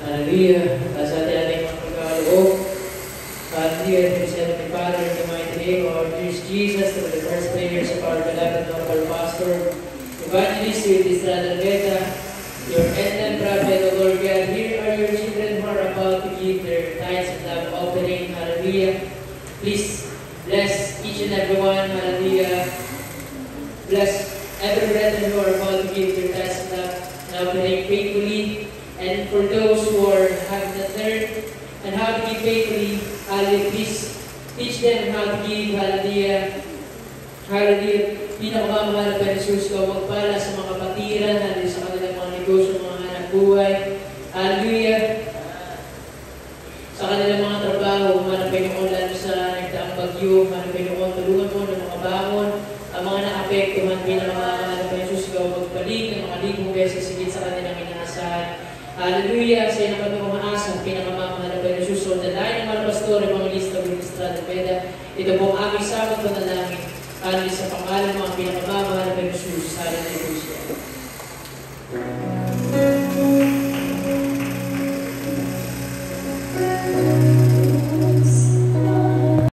Hallelujah. Sa ating mga pagkaloob. Hallelujah. Thanks Heavenly Father, in the mighty name of our dear Jesus, to the first prayers of our beloved noble pastor, Evangelist with Estrada Veta, your eminent prophet, O Lord God. Here are your children who are about to give their tithes and love offering. Hallelujah. Please bless each and every one. Hallelujah. Bless every brethren who are about to give their tithes and love offering faithfully. And for those who have not learned and how to give faithfully, hallelujah, please teach them how to give. Hallelujah. Hallelujah. Pinakamamahal na Jesus ko, magpala sa mga kapatiran, hallelujah, sa kanilang mga negosyo, mga anak buhay. Hallelujah. Sa kanilang mga trabaho, mga Panginoon, lalo sa nagdaang bagyo, mga Panginoon, tulungan mo ng mga bangon, ang mga naapektuhan, pinakamamahal na Jesus ko, magbalik ng mga libong beses sigit sa kanilang inaasahan. Hallelujah! Sa inang kami umaasa, pinakamamahal na Jesus, so dalayan ng mga pastore, mga lista, Estrada Veta, ito po ang aming samot na namin. Hallelujah sa pangalan ng mga pinakamamahal na Jesus. Hallelujah.